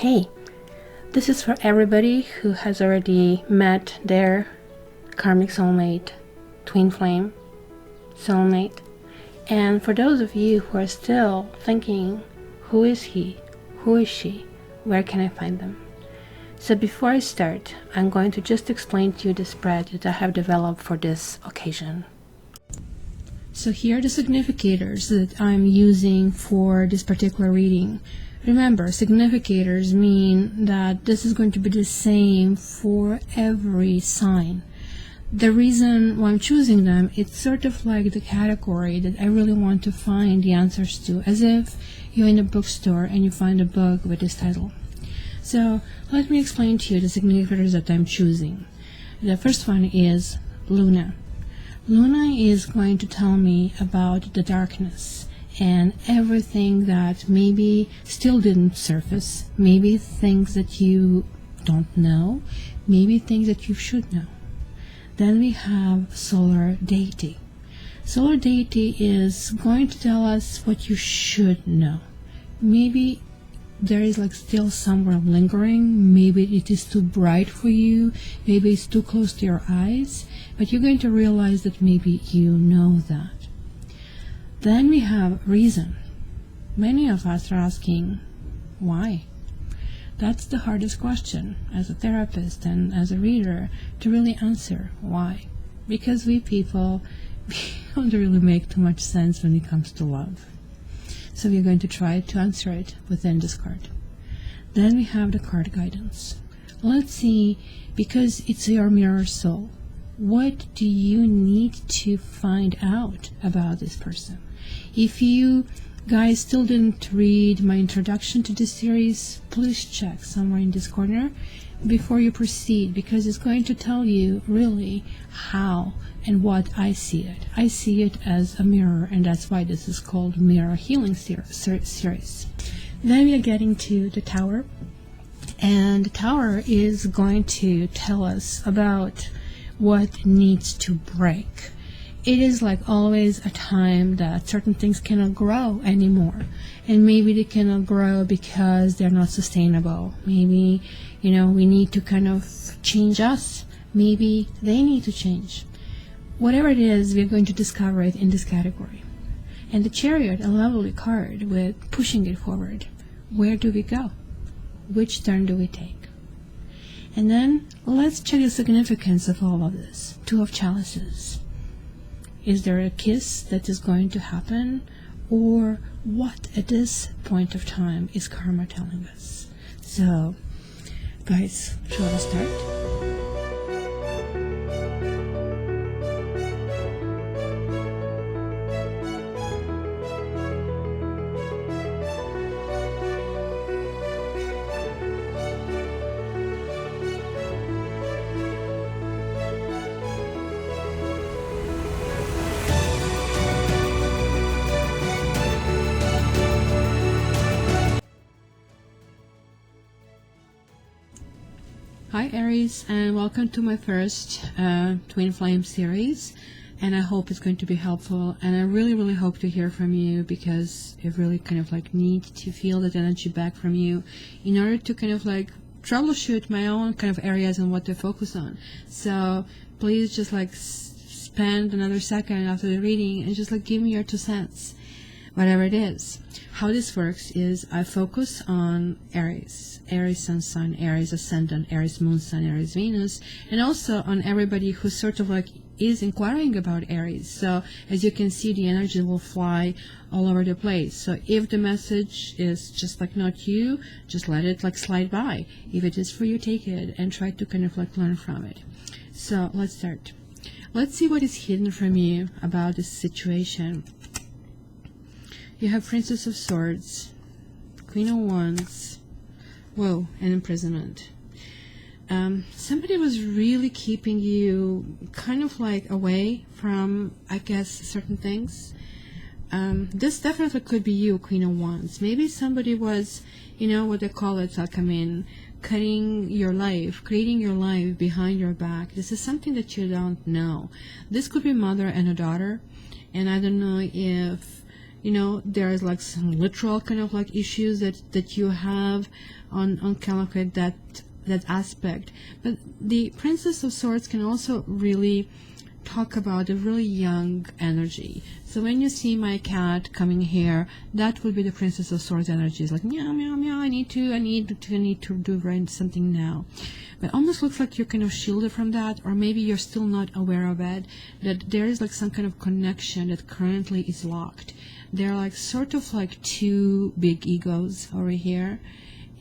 Hey, this is for everybody who has already met their karmic soulmate, twin flame soulmate, and for those of you who are still thinking, who is he, who is she, where can I find them? So before I start, I'm going to just explain to you the spread that I have developed for this occasion. So here are the significators that I'm using for this particular reading. Remember, significators mean that this is going to be the same for every sign. The reason why I'm choosing them, it's sort of like the category that I really want to find the answers to, as if you're in a bookstore and you find a book with this title. So let me explain to you the significators that I'm choosing. The first one is Luna. Luna is going to tell me about the darkness and everything that maybe still didn't surface, maybe things that you don't know, maybe things that you should know. Then we have Solar Deity. Solar Deity is going to tell us what you should know. Maybe there is like still somewhere lingering, maybe it is too bright for you, maybe it's too close to your eyes, but you're going to realize that maybe you know that. Then we have Reason. Many of us are asking, why? That's the hardest question as a therapist and as a reader to really answer. Why? Because we people, we don't really make too much sense when it comes to love. So we're going to try to answer it within this card. Then we have the card guidance. Let's see, because it's your mirror soul, what do you need to find out about this person? If you guys still didn't read my introduction to this series, please check somewhere in this corner before you proceed, because it's going to tell you really how and what I see it. I see it as a mirror, and that's why this is called Mirror Healing series. Then we are getting to the Tower, and the Tower is going to tell us about what needs to break. It is like always a time that certain things cannot grow anymore, and maybe they cannot grow because they're not sustainable. Maybe, we need to kind of change us. Maybe they need to change. Whatever it is, we're going to discover it in this category. And the Chariot, a lovely card with pushing it forward. Where do we go? Which turn do we take? And then let's check the significance of all of this. Two of Chalices. Is there a kiss that is going to happen? Or what at this point of time is karma telling us? So, guys, shall we start? Hi Aries, and welcome to my first Twin Flame series, and I hope it's going to be helpful, and I really hope to hear from you, because I really kind of like need to feel that energy back from you in order to kind of like troubleshoot my own kind of areas and what to focus on. So please just like spend another second after the reading and just like give me your 2 cents, whatever it is. How this works is I focus on Aries Sun sign, Aries Ascendant, Aries Moon sign, Aries Venus, and also on everybody who sort of like is inquiring about Aries. So as you can see, the energy will fly all over the place. So if the message is just like not you, just let it like slide by. If it is for you, take it and try to kind of like learn from it. So let's start. Let's see what is hidden from you about this situation. You have Princess of Swords, Queen of Wands, whoa, and Imprisonment. Somebody was really keeping you kind of like away from, I guess, certain things. This definitely could be you, Queen of Wands. Maybe somebody was, what they call it, cutting your life, creating your life behind your back. This is something that you don't know. This could be mother and a daughter, and I don't know if you know, there's like some literal kind of like issues that you have on kind of like that aspect. But the Princess of Swords can also really talk about a really young energy. So when you see my cat coming here, that would be the Princess of Swords energy. It's like meow meow meow, I need to do something now. But almost looks like you're kind of shielded from that, or maybe you're still not aware of it, that there is like some kind of connection that currently is locked. They're like sort of like two big egos over here,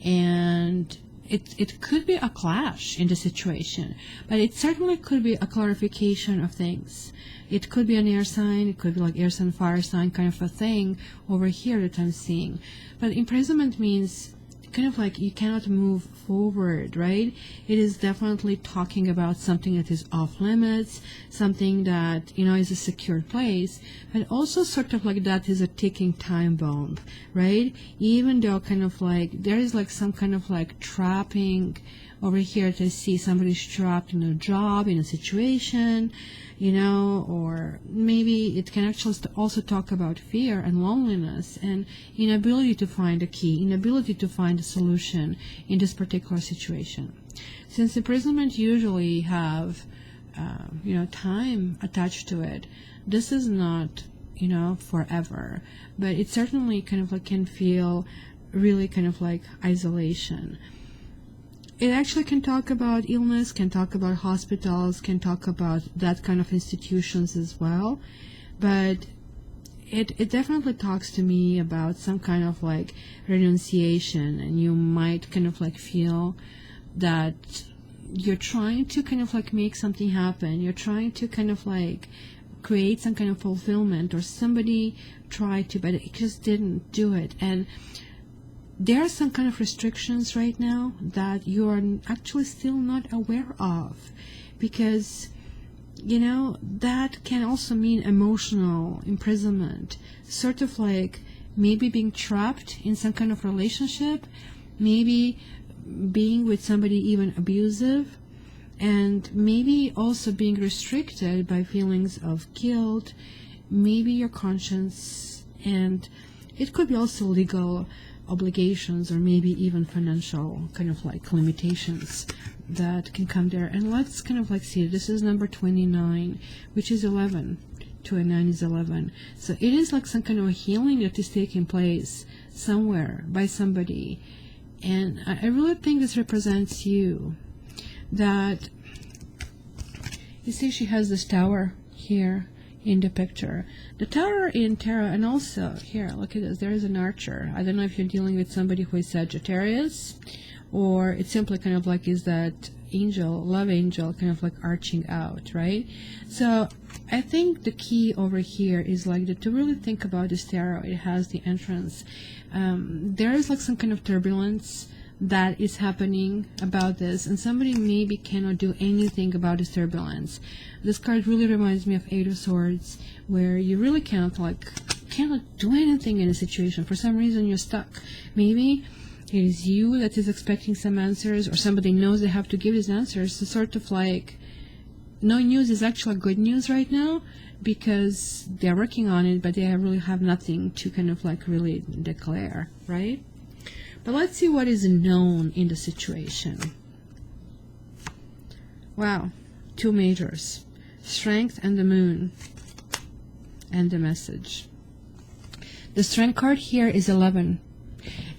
and it could be a clash in the situation, but it certainly could be a clarification of things. It could be an air sign, it could be like air sign, fire sign kind of a thing over here that I'm seeing. But imprisonment means kind of like you cannot move forward, right? It is definitely talking about something that is off limits, something that, you know, is a secure place, but also sort of like that is a ticking time bomb, right? Even though kind of like there is like some kind of like trapping over here to see somebody's trapped in a job, in a situation, you know, or maybe it can actually also talk about fear and loneliness and inability to find a key, inability to find a solution in this particular situation. Since imprisonment usually have, you know, time attached to it, this is not, you know, forever, but it certainly kind of like can feel really kind of like isolation. It actually can talk about illness, can talk about hospitals, can talk about that kind of institutions as well. But it definitely talks to me about some kind of like renunciation, and you might kind of like feel that you're trying to kind of like make something happen. You're trying to kind of like create some kind of fulfillment, or somebody tried to, but it just didn't do it. And there are some kind of restrictions right now that you are actually still not aware of, because, you know, that can also mean emotional imprisonment, sort of like maybe being trapped in some kind of relationship, maybe being with somebody even abusive, and maybe also being restricted by feelings of guilt, maybe your conscience, and it could be also legal obligations, or maybe even financial kind of like limitations that can come there. And let's kind of like see, this is number 29, which is 11. 2 and 9 is 11. So it is like some kind of a healing that is taking place somewhere by somebody. And I really think this represents you. That, you see, she has this tower here in the picture. The tower in tarot, and also here, look at this, there is an archer. I don't know if you're dealing with somebody who is Sagittarius, or it simply kind of like is that angel, love angel, kind of like arching out, right? So I think the key over here is like to really think about this tarot. It has the entrance. There is like some kind of turbulence that is happening about this, and somebody maybe cannot do anything about this turbulence. This card really reminds me of 8 of Swords, where you really cannot do anything in a situation. For some reason you're stuck. Maybe it is you that is expecting some answers, or somebody knows they have to give these answers. So sort of like no news is actually good news right now, because they're working on it, but they really have nothing to kind of like really declare, right? But let's see what is known in the situation. Wow, 2 majors, Strength and the Moon, and the message. The Strength card here is 11,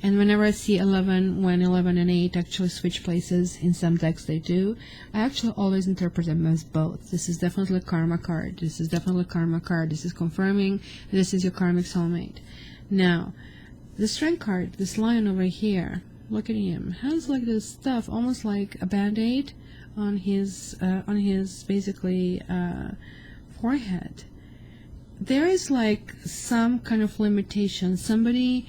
and whenever I see 11, when 11 and 8 actually switch places, in some decks they do, I actually always interpret them as both. This is definitely a karma card. This is definitely a karma card. This is confirming this is your karmic soulmate. Now, the Strength card, this lion over here, look at him, has like this stuff, almost like a band-aid on his basically forehead. There is like some kind of limitation. Somebody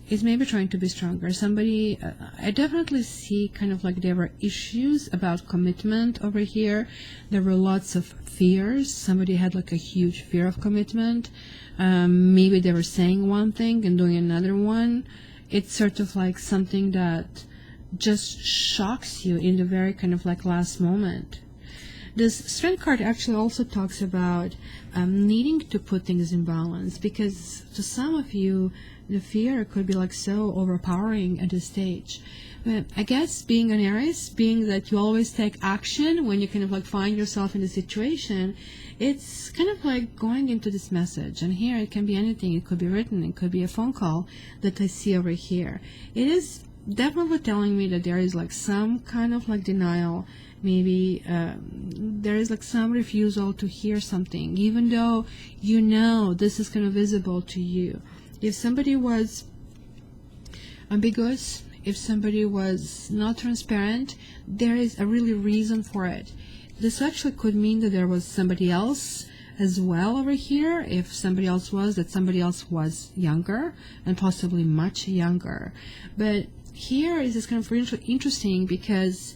is maybe trying to be stronger. Somebody, I definitely see kind of like there were issues about commitment over here. There were lots of fears. Somebody had like a huge fear of commitment. Maybe they were saying one thing and doing another one. It's sort of like something that just shocks you in the very kind of like last moment. This Strength card actually also talks about needing to put things in balance, because to some of you, the fear could be like so overpowering at this stage. But I guess being an Aries, being that you always take action when you kind of like find yourself in a situation, it's kind of like going into this message. And here it can be anything. It could be written. It could be a phone call that I see over here. It is definitely telling me that there is like some kind of like denial. Maybe there is like some refusal to hear something, even though you know this is kind of visible to you. If somebody was ambiguous, if somebody was not transparent, there is a really reason for it. This actually could mean that there was somebody else as well over here. If somebody else was, that somebody else was younger and possibly much younger. But here is this kind of really interesting, because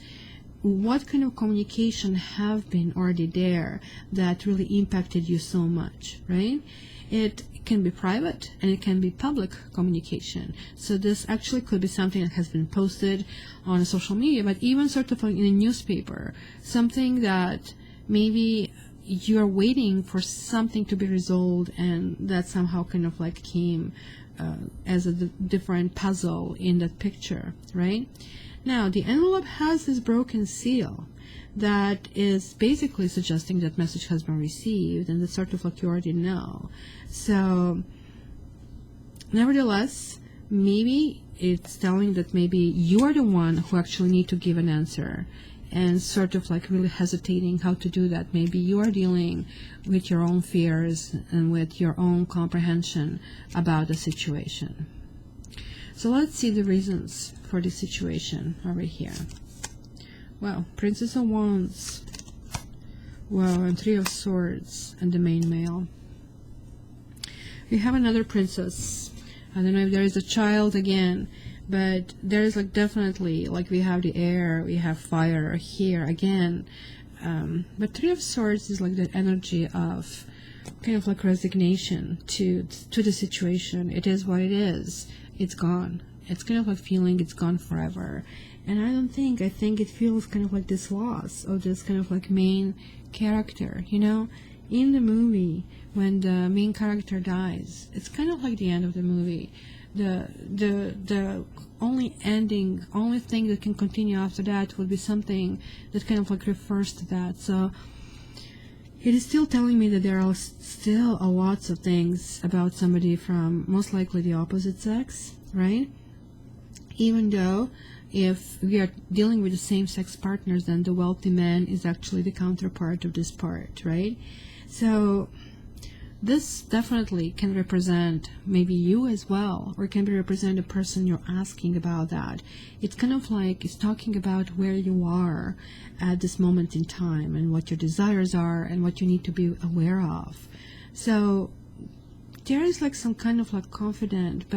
what kind of communication have been already there that really impacted you so much, right? It can be private and it can be public communication. So this actually could be something that has been posted on social media, but even sort of like in a newspaper, something that maybe you're waiting for something to be resolved, and that somehow kind of like came as a different puzzle in that picture, right? Now, the envelope has this broken seal that is basically suggesting that message has been received, and it's sort of like you already know. So, nevertheless, maybe it's telling that maybe you are the one who actually need to give an answer, and sort of like really hesitating how to do that. Maybe you are dealing with your own fears and with your own comprehension about the situation. So let's see the reasons for this situation over here. Well, Princess of Wands. Wow, and Three of Swords and the main male. We have another princess. I don't know if there is a child again, but there is like definitely, like we have the air, we have fire here again. But Three of Swords is like the energy of kind of like resignation to the situation. It is what it is. It's gone. It's kind of like feeling it's gone forever. And I think it feels kind of like this loss of this kind of like main character, you know? In the movie, when the main character dies, it's kind of like the end of the movie. The only ending, only thing that can continue after that would be something that kind of like refers to that. So it is still telling me that there are still lots of things about somebody from most likely the opposite sex, right? Even though if we are dealing with the same-sex partners, then the wealthy man is actually the counterpart of this part, right? So this definitely can represent maybe you as well, or can be represent the person you're asking about that. It's kind of like it's talking about where you are at this moment in time, and what your desires are, and what you need to be aware of. So there is like some kind of like confident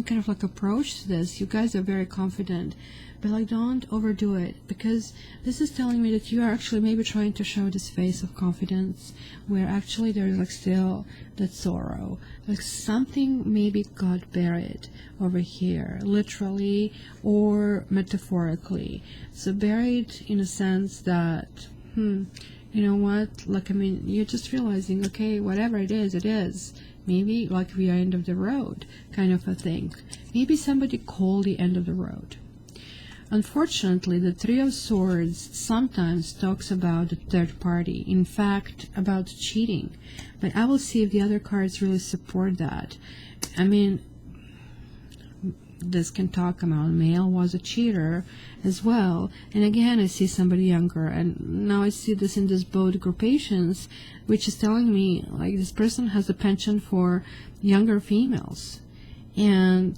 kind of like approach to this. You guys are very confident, but like don't overdo it, because this is telling me that you are actually maybe trying to show this face of confidence where actually there is like still that sorrow, like something maybe got buried over here, literally or metaphorically. So buried in a sense that you know what, like I mean, you're just realizing, okay, whatever it is. Maybe like we are end of the road kind of a thing. Maybe somebody called the end of the road. Unfortunately, the Three of Swords sometimes talks about the third party, in fact about cheating, but I will see if the other cards really support that. I mean, this can talk about male was a cheater as well, and again I see somebody younger, and now I see this in this both groupations, which is telling me like this person has a penchant for younger females, and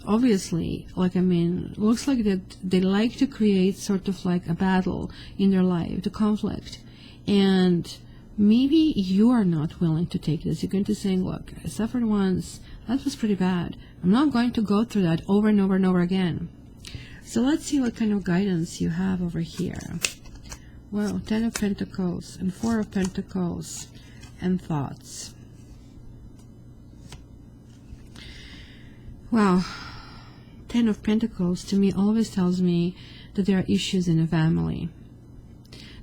obviously, like I mean, looks like that they like to create sort of like a battle in their life, the conflict, and maybe you are not willing to take this. You're going to say, look, I suffered once, that was pretty bad, I'm not going to go through that over and over and over again. So let's see what kind of guidance you have over here. Well, 10 of Pentacles and 4 of Pentacles and thoughts. Wow, 10 of Pentacles to me always tells me that there are issues in the family.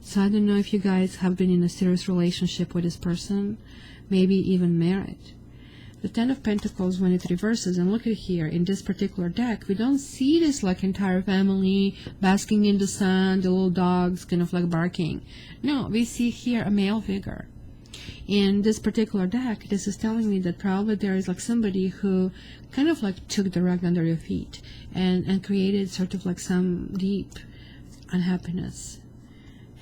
So I don't know if you guys have been in a serious relationship with this person, maybe even married. The Ten of Pentacles, when it reverses, and look at here, in this particular deck, we don't see this like entire family basking in the sun, the little dogs kind of like barking. No, we see here a male figure. In this particular deck, this is telling me that probably there is like somebody who kind of like took the rug under your feet and created sort of like some deep unhappiness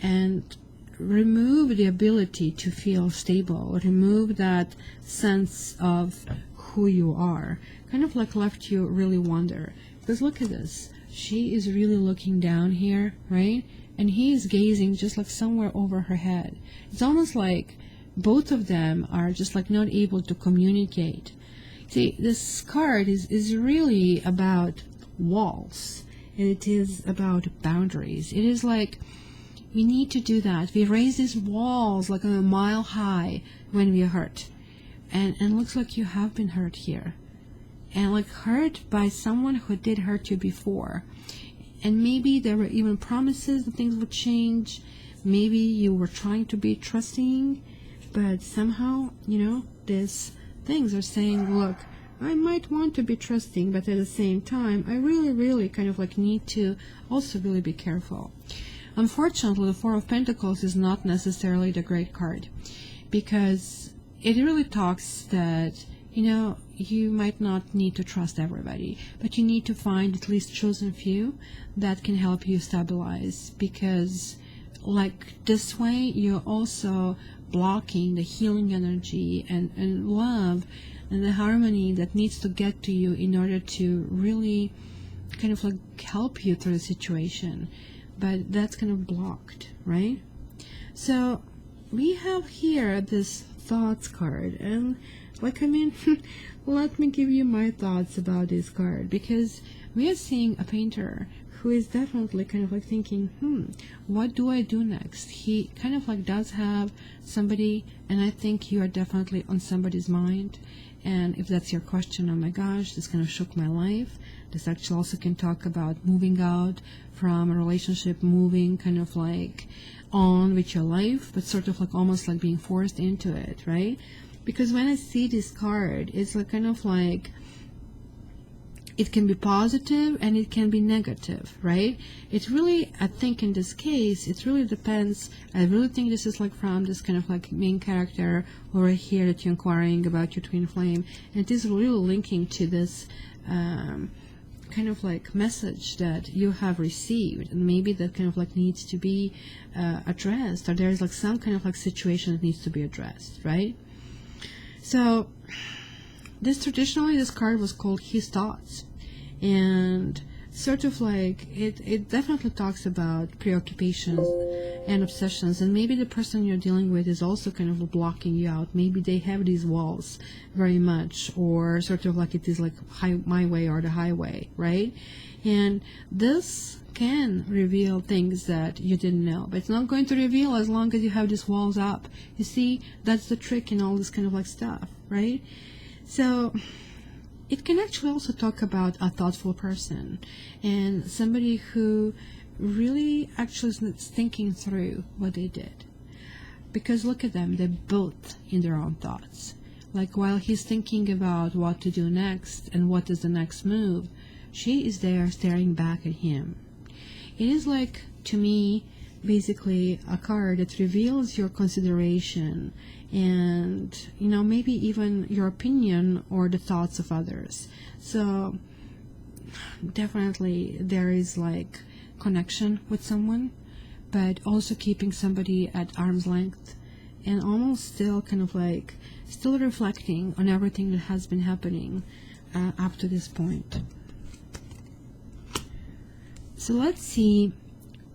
and remove the ability to feel stable, remove that sense of who you are, kind of like left you really wonder. Because look at this, she is really looking down here, right? And he is gazing just like somewhere over her head. It's almost like both of them are just like not able to communicate. See, this card is really about walls, and it is about boundaries. It is like, we need to do that. We raise these walls like a mile high when we are hurt. And looks like you have been hurt here. And like hurt by someone who did hurt you before. And maybe there were even promises that things would change. Maybe you were trying to be trusting, but somehow, you know, these things are saying, look, I might want to be trusting, but at the same time, I really kind of like need to also really be careful. Unfortunately, the Four of Pentacles is not necessarily the great card, because it really talks that, you know, you might not need to trust everybody, but you need to find at least chosen few that can help you stabilize, because like this way you're also blocking the healing energy and love and the harmony that needs to get to you in order to really kind of like help you through the situation. But that's kind of blocked, right? So we have here this thoughts card, and like, I mean, let me give you my thoughts about this card, because we are seeing a painter who is definitely kind of like thinking, what do I do next? He kind of like does have somebody, and I think you are definitely on somebody's mind. And if that's your question, oh my gosh, this kind of shook my life. This actually also can talk about moving out from a relationship, moving kind of like on with your life, but sort of like almost like being forced into it, right? Because when I see this card, it's like kind of like, it can be positive and it can be negative, right? It really, I think in this case, it really depends. I really think this is like from this kind of like main character over here that you're inquiring about your twin flame. And it is really linking to this kind of like message that you have received, and maybe that kind of like needs to be addressed, or there's like some kind of like situation that needs to be addressed, right? So traditionally this card was called His Thoughts, and sort of like it definitely talks about preoccupations and obsessions, and maybe the person you're dealing with is also kind of blocking you out. Maybe they have these walls very much, or sort of like it is like my way or the highway, right? And this can reveal things that you didn't know, but it's not going to reveal as long as you have these walls up. You see, that's the trick in all this kind of like stuff, right? So it can actually also talk about a thoughtful person and somebody who really actually is thinking through what they did. Because look at them, they're both in their own thoughts. Like while he's thinking about what to do next and what is the next move, she is there staring back at him. It is like, to me, basically a card that reveals your consideration and, you know, maybe even your opinion or the thoughts of others. So definitely there is like connection with someone, but also keeping somebody at arm's length and almost still kind of like still reflecting on everything that has been happening up to this point. So let's see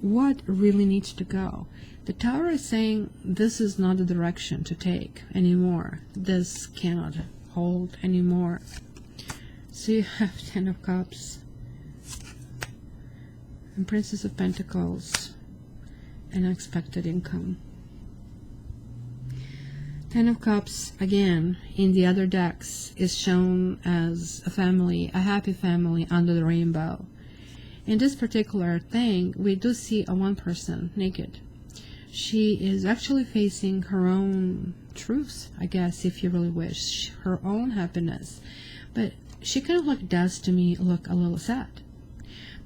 what really needs to go. The Tower is saying this is not the direction to take anymore. This cannot hold anymore. So you have Ten of Cups and Princess of Pentacles and Unexpected Income. Ten of Cups, again, in the other decks, is shown as a family, a happy family under the rainbow. in this particular thing, we do see a one person naked. She is actually facing her own truth, I guess, if you really wish, her own happiness. But she kind of like does to me look a little sad.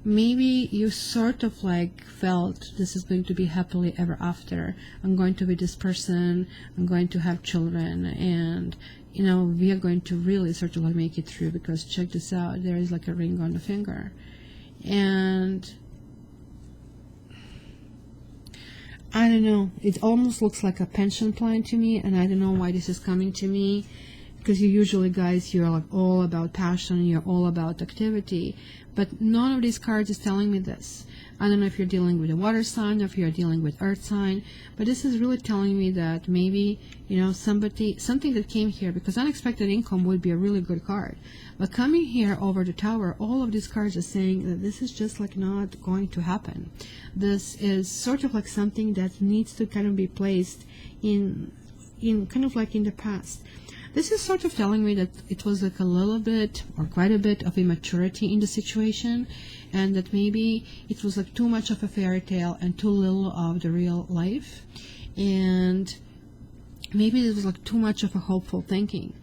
Maybe you sort of like felt this is going to be happily ever after. I'm going to be this person, I'm going to have children, and you know, we are going to really sort of like make it through, because check this out, there is like a ring on the finger. And I don't know, it almost looks like a pension plan to me, and I don't know why this is coming to me, because you usually, guys, you're like all about passion, you're all about activity, but none of these cards is telling me this. I don't know if you're dealing with a water sign or if you're dealing with earth sign, but this is really telling me that maybe, you know, something that came here, because unexpected income would be a really good card. But coming here over the Tower, all of these cards are saying that this is just like not going to happen. This is sort of like something that needs to kind of be placed in kind of like in the past. This is sort of telling me that it was like a little bit or quite a bit of immaturity in the situation, and that maybe it was like too much of a fairy tale and too little of the real life, and maybe it was like too much of a hopeful thinking.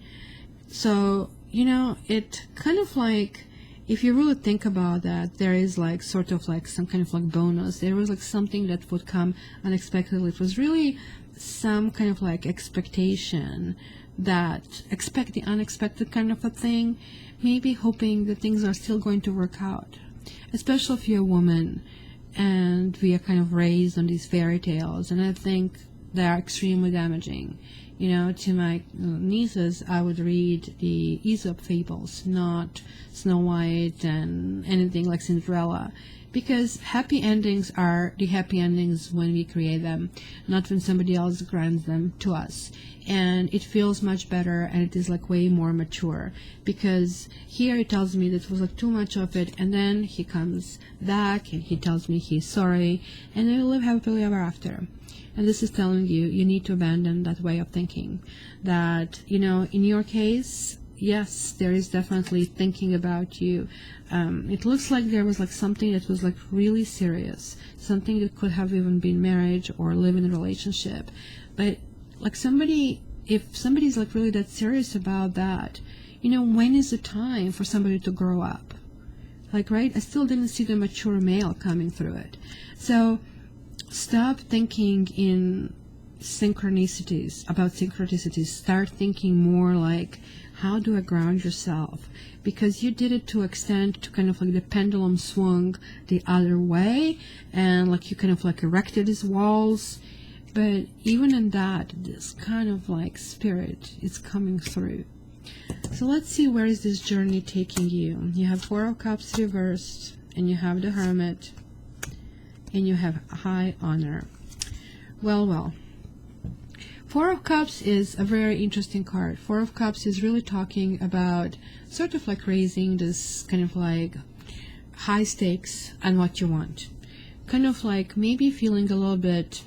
So, you know, it kind of like, if you really think about that, there is like sort of like some kind of like bonus. There was like something that would come unexpectedly. It was really some kind of like expectation, that expect the unexpected kind of a thing, maybe hoping that things are still going to work out, especially if you're a woman and we are kind of raised on these fairy tales, and I think they are extremely damaging. You know, to my nieces, I would read the Aesop fables, not Snow White and anything like Cinderella, because happy endings are the happy endings when we create them, not when somebody else grants them to us. And it feels much better, and it is like way more mature, because here it tells me that it was like too much of it, and then he comes back and he tells me he's sorry, and they will live happily ever after. And this is telling you, you need to abandon that way of thinking, that, you know, in your case, yes, there is definitely thinking about you. It looks like there was like something that was like really serious, something that could have even been marriage or live in a relationship. But like somebody, if somebody's like really that serious about that, you know, when is the time for somebody to grow up? Like, right? I still didn't see the mature male coming through it. So stop thinking in synchronicities, about synchronicities. Start thinking more like, how do I ground yourself? Because you did it to extend to kind of like the pendulum swung the other way, and like you kind of like erected these walls. But even in that, this kind of like spirit is coming through. So let's see, where is this journey taking you? You have Four of Cups reversed, and you have the Hermit, and you have High Honor. Well. Four of Cups is a very interesting card. Four of Cups is really talking about sort of like raising this kind of like high stakes on what you want. Kind of like maybe feeling a little bit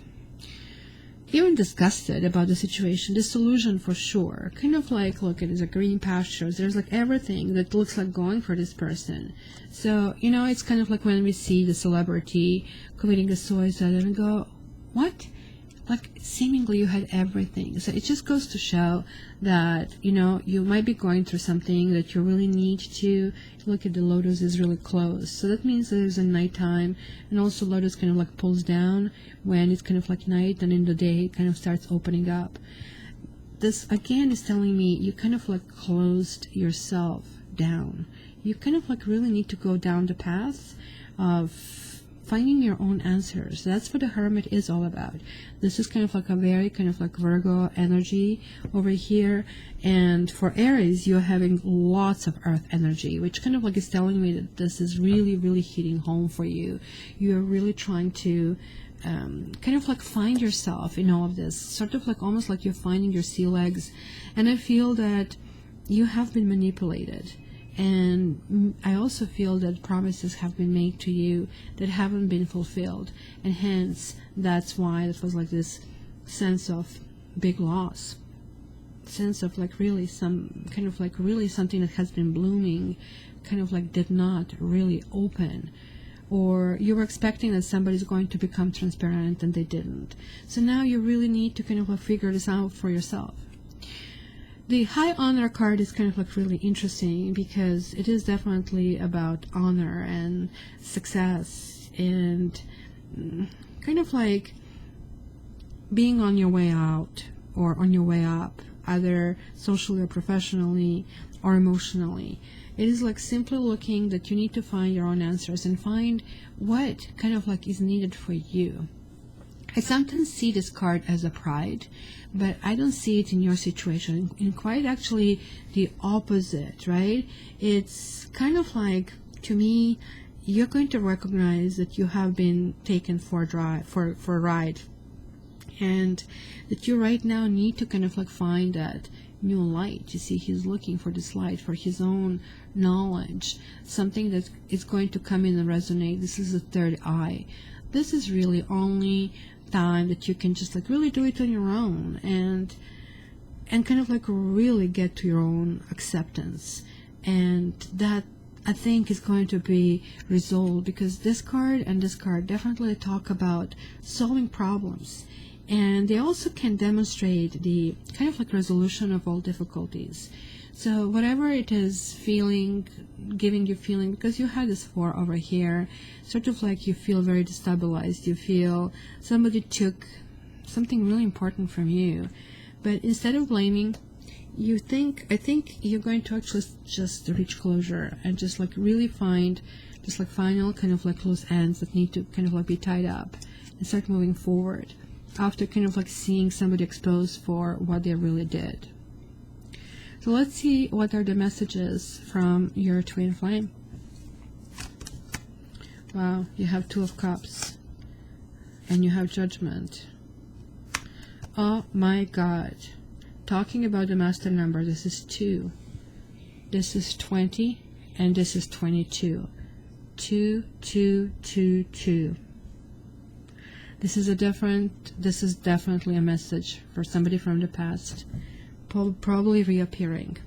even disgusted about the situation, disillusioned for sure. Kind of like, look, it is a green pastures. There's like everything that looks like going for this person. So, you know, it's kind of like when we see the celebrity committing a suicide and we go, what? Like seemingly you had everything. So it just goes to show that, you know, you might be going through something that you really need to look at. The lotus is really close, so that means there's a nighttime, and also lotus kind of like pulls down when it's kind of like night, and in the day it kind of starts opening up. This again is telling me you kind of like closed yourself down. You kind of like really need to go down the path of finding your own answers. That's what the Hermit is all about. This is kind of like a very kind of like Virgo energy over here, and for Aries you're having lots of Earth energy, which kind of like is telling me that this is really, really hitting home for you. You're really trying to kind of like find yourself in all of this, sort of like almost like you're finding your sea legs. And I feel that you have been manipulated. And I also feel that promises have been made to you that haven't been fulfilled, and hence that's why it was like this sense of big loss, sense of like really some kind of like really something that has been blooming kind of like did not really open, or you were expecting that somebody's going to become transparent and they didn't. So now you really need to kind of figure this out for yourself. The High Honor card is kind of really interesting because it is definitely about honor and success and kind of being on your way out or on your way up, either socially or professionally or emotionally. It is simply looking that you need to find your own answers and find what kind of is needed for you. I sometimes see this card as a pride, but I don't see it in your situation. In quite actually the opposite, right? It's kind of to me, you're going to recognize that you have been taken for a ride, and that you right now need to kind of find that new light. You see, he's looking for this light for his own knowledge, something that is going to come in and resonate. This is the third eye. This is really only time that you can just really do it on your own and kind of really get to your own acceptance. And that, I think, is going to be resolved, because this card and this card definitely talk about solving problems, and they also can demonstrate the kind of resolution of all difficulties. So whatever it is giving you feeling, because you had this 4 over here, sort of you feel very destabilized, you feel somebody took something really important from you, but instead of blaming, I think you're going to actually just reach closure and just really find just final kind of loose ends that need to kind of be tied up and start moving forward after kind of seeing somebody exposed for what they really did. So let's see what are the messages from your twin flame. Wow, you have 2 of Cups and you have Judgment. Oh my God. Talking about the master number, this is 2. This is 20 and this is 22. 2, 2, 2, 2. This is definitely a message for somebody from the past, probably reappearing.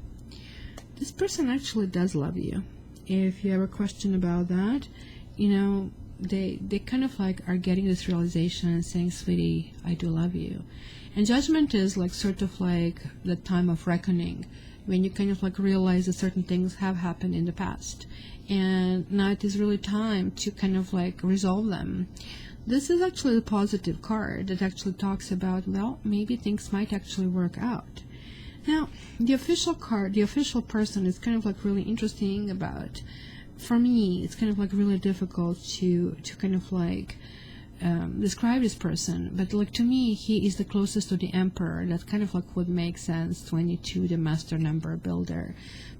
This person actually does love you. If you have a question about that, they kind of are getting this realization and saying, sweetie, I do love you. And Judgment is sort of the time of reckoning, when you kind of realize that certain things have happened in the past, and now it is really time to kind of resolve them. This is actually a positive card that actually talks about, well, maybe things might actually work out. Now, the official card, the official person, is kind of really interesting about, for me, it's kind of really difficult to kind of describe this person, but to me, he is the closest to the Emperor. That kind of would make sense. 22, the master number builder,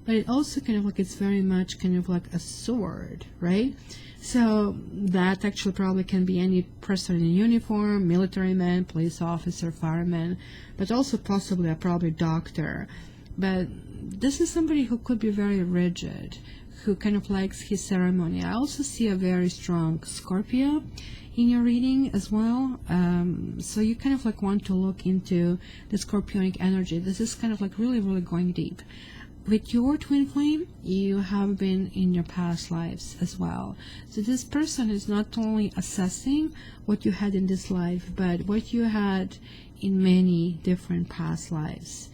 but it also kind of it's very much kind of a sword, right? So that actually probably can be any person in uniform, military man, police officer, fireman, but also possibly probably doctor. But this is somebody who could be very rigid, who kind of likes his ceremony. I also see a very strong Scorpio in your reading as well. So you kind of want to look into the Scorpionic energy. This is kind of really, really going deep. With your twin flame, you have been in your past lives as well. So this person is not only assessing what you had in this life, but what you had in many different past lives.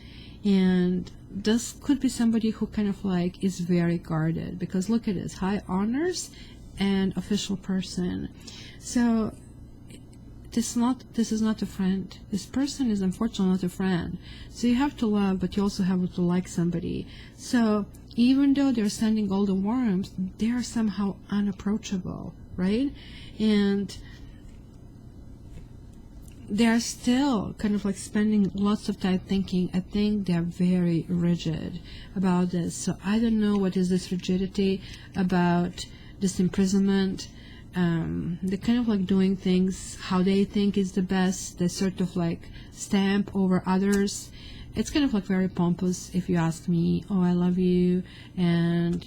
And this could be somebody who kind of is very guarded, because look at this, high honors and official person. So this is not a friend. This person is unfortunately not a friend. So you have to love, but you also have to like somebody. So even though they're sending all the worms, they are somehow unapproachable, right? And they're still kind of spending lots of time thinking. I think they're very rigid about this. So I don't know what is this rigidity about, this imprisonment. They're kind of doing things how they think is the best. They sort of stamp over others. It's kind of very pompous, if you ask me. Oh, I love you, and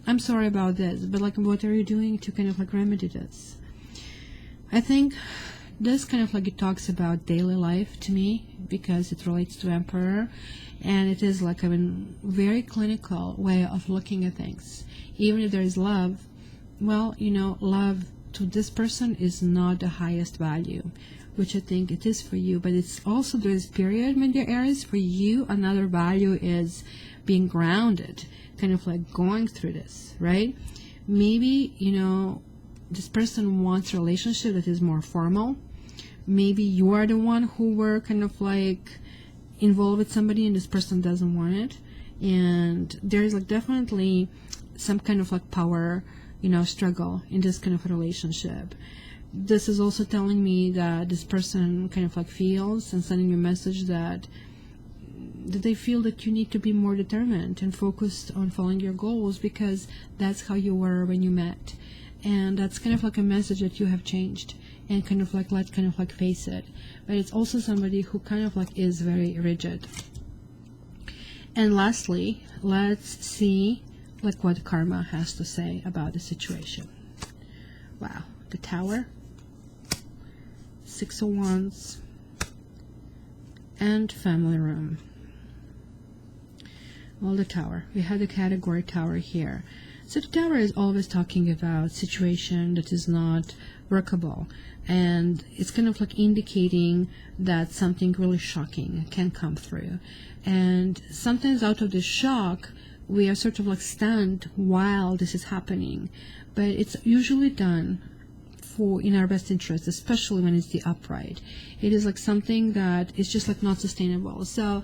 I'm sorry about this, but what are you doing to kind of remedy this? I think this kind of it talks about daily life to me, because it relates to Emperor, and it is very clinical way of looking at things. Even if there is love, well, you know, love to this person is not the highest value, which I think it is for you. But it's also this period, my dear Aries, for you, another value is being grounded, kind of like going through this, right? Maybe, you know, this person wants a relationship that is more formal. Maybe you are the one who were kind of like involved with somebody and this person doesn't want it. And there's like definitely some kind of like power, you know, struggle in this kind of a relationship. This is also telling me that this person kind of like feels and sending you a message that they feel that you need to be more determined and focused on following your goals, because that's how you were when you met. And that's kind of like a message that you have changed, and kind of like, let's kind of like face it. But it's also somebody who kind of like is very rigid. And lastly, let's see like what karma has to say about the situation. Wow, the Tower, 6 of Wands, and Family Room. Well, the Tower, we have the category Tower here. So the Tower is always talking about situation that is not workable, and it's kind of like indicating that something really shocking can come through. And sometimes out of the shock, we are sort of like stunned while this is happening, but it's usually done in our best interest, especially when it's the upright. It is like something that is just like not sustainable. So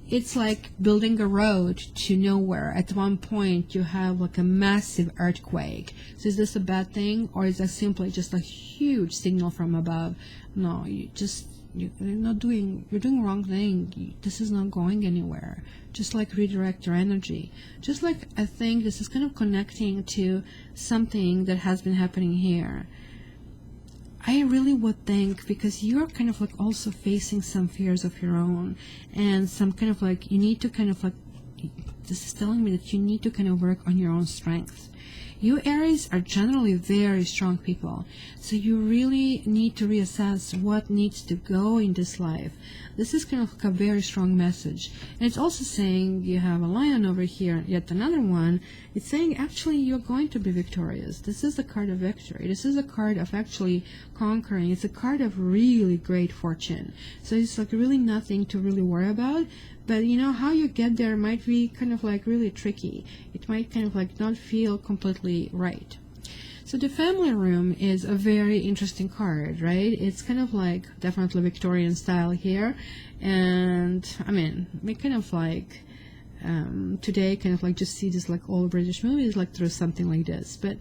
it's like building a road to nowhere. At one point you have like a massive earthquake. So is this a bad thing, or is that simply just a huge signal from above? No, you're doing the wrong thing. This is not going anywhere. Just like redirect your energy. Just like I think this is kind of connecting to something that has been happening here. I really would think, because you're kind of like also facing some fears of your own, and some kind of like, you need to kind of like, this is telling me that you need to kind of work on your own strength. You Aries are generally very strong people, so you really need to reassess what needs to go in this life. This is kind of like a very strong message. And it's also saying, you have a lion over here, yet another one. It's saying actually you're going to be victorious. This is the card of victory. This is a card of actually conquering. It's a card of really great fortune. So it's like really nothing to really worry about. But you know, how you get there might be kind of like really tricky. It might kind of like not feel completely right. So the Family Room is a very interesting card, right? It's kind of like definitely Victorian style here. And I mean, we kind of like today kind of like just see this like old British movies like through something like this. But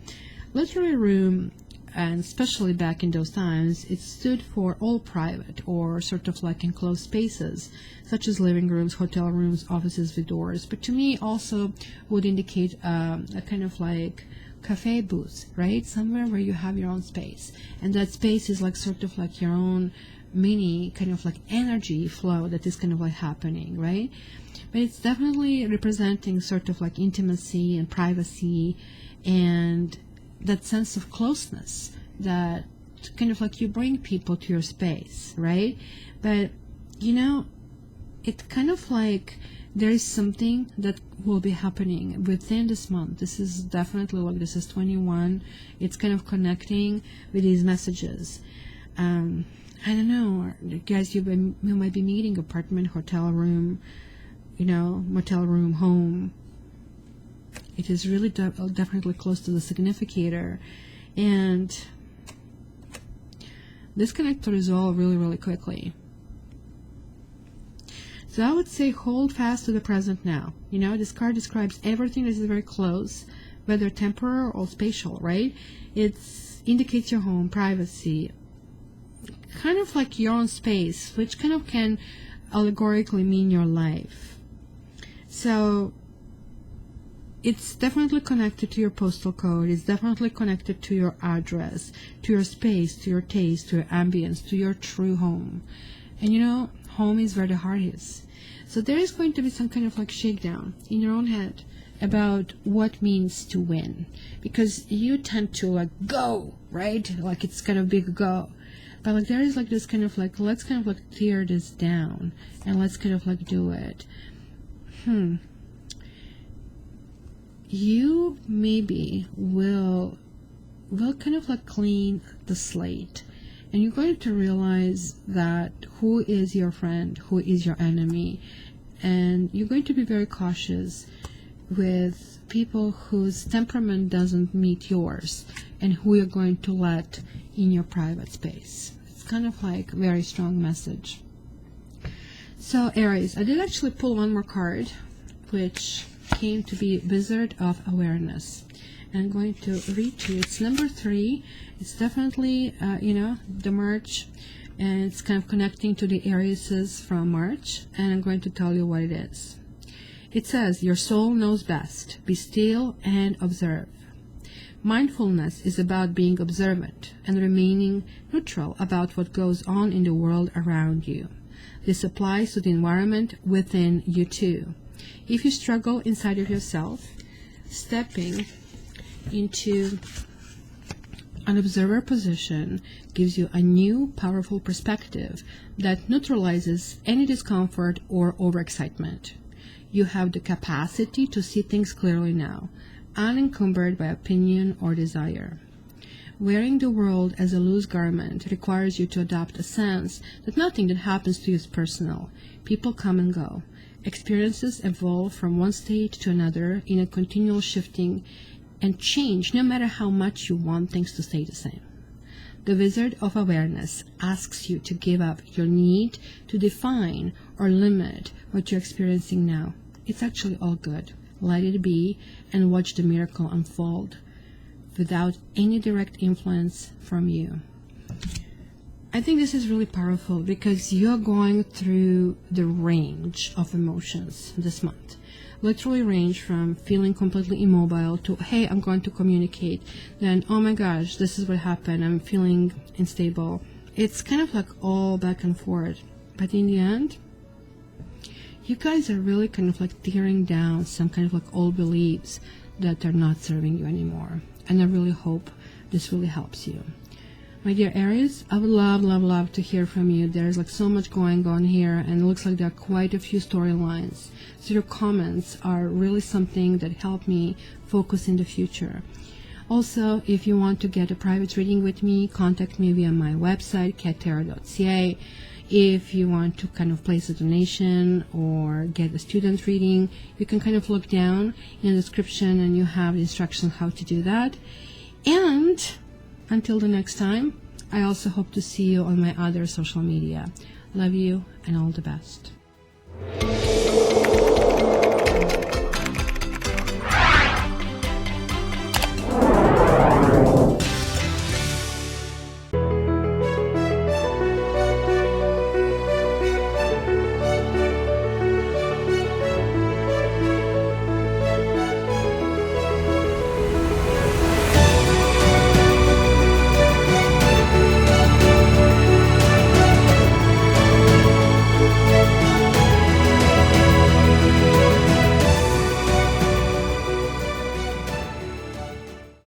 literary room, and especially back in those times, it stood for all private or sort of like enclosed spaces, such as living rooms, hotel rooms, offices with doors. But to me also would indicate a kind of like cafe booth, right? Somewhere where you have your own space, and that space is like sort of like your own mini kind of like energy flow that is kind of like happening, right? But it's definitely representing sort of like intimacy and privacy, and that sense of closeness that kind of like you bring people to your space, right? But you know, it kind of like there is something that will be happening within this month. This is definitely like, this is 21. It's kind of connecting with these messages. I don't know, guys, you might be meeting apartment, hotel room, you know, motel room, home. It is really definitely close to the significator, and this can to resolve really, really quickly. So I would say hold fast to the present now. You know, this card describes everything that is very close, whether temporal or spatial, right? It indicates your home, privacy, kind of like your own space, which kind of can allegorically mean your life. So it's definitely connected to your postal code. It's definitely connected to your address, to your space, to your taste, to your ambience, to your true home. And you know, home is where the heart is. So there is going to be some kind of like shakedown in your own head about what means to win, because you tend to like go, right? Like it's kind of big go. But like there is like this kind of like, let's kind of like tear this down and let's kind of like do it. You maybe will will kind of like clean the slate, and you're going to realize that who is your friend, who is your enemy, and you're going to be very cautious with people whose temperament doesn't meet yours and who you're going to let in your private space. It's kind of like a very strong message. So Aries, I did actually pull one more card, which came to be Wizard of Awareness. I'm going to read to you. It's number 3. It's definitely, the March, and it's kind of connecting to the Arieses from March, and I'm going to tell you what it is. It says, your soul knows best. Be still and observe. Mindfulness is about being observant and remaining neutral about what goes on in the world around you. This applies to the environment within you too. If you struggle inside of yourself, stepping into an observer position gives you a new, powerful perspective that neutralizes any discomfort or overexcitement. You have the capacity to see things clearly now, unencumbered by opinion or desire. Wearing the world as a loose garment requires you to adopt a sense that nothing that happens to you is personal. People come and go. Experiences evolve from one state to another in a continual shifting and change, no matter how much you want things to stay the same. The Wizard of Awareness asks you to give up your need to define or limit what you're experiencing now. It's actually all good. Let it be and watch the miracle unfold without any direct influence from you. I think this is really powerful because you're going through the range of emotions this month. Literally range from feeling completely immobile to, hey, I'm going to communicate, then, oh my gosh, this is what happened, I'm feeling unstable. It's kind of like all back and forth. But in the end, you guys are really kind of like tearing down some kind of like old beliefs that are not serving you anymore. And I really hope this really helps you. My dear Aries, I would love to hear from you. There's like so much going on here, and it looks like there are quite a few storylines. So your comments are really something that help me focus in the future. Also, if you want to get a private reading with me, contact me via my website, cattarot.ca. If you want to kind of place a donation or get a student reading, you can kind of look down in the description and you have instructions how to do that. And until the next time, I also hope to see you on my other social media. Love you and all the best.